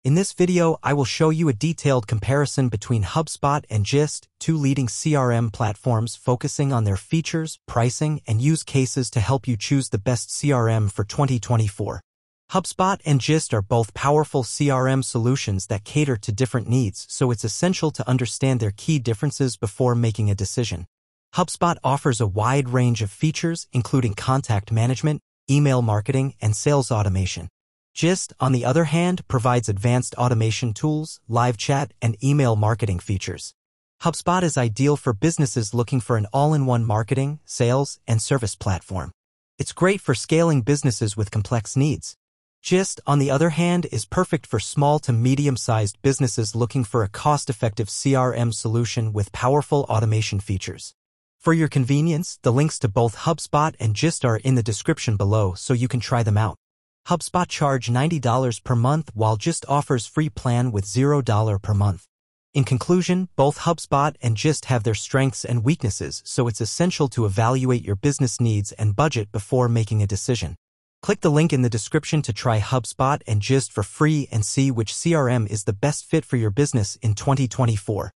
In this video, I will show you a detailed comparison between HubSpot and Gist, two leading CRM platforms focusing on their features, pricing, and use cases to help you choose the best CRM for 2024. HubSpot and Gist are both powerful CRM solutions that cater to different needs, so it's essential to understand their key differences before making a decision. HubSpot offers a wide range of features, including contact management, email marketing, and sales automation. Gist, on the other hand, provides advanced automation tools, live chat, and email marketing features. HubSpot is ideal for businesses looking for an all-in-one marketing, sales, and service platform. It's great for scaling businesses with complex needs. Gist, on the other hand, is perfect for small to medium-sized businesses looking for a cost-effective CRM solution with powerful automation features. For your convenience, the links to both HubSpot and Gist are in the description below so you can try them out. HubSpot charges $90 per month while Gist offers free plan with $0 per month. In conclusion, both HubSpot and Gist have their strengths and weaknesses, so it's essential to evaluate your business needs and budget before making a decision. Click the link in the description to try HubSpot and Gist for free and see which CRM is the best fit for your business in 2024.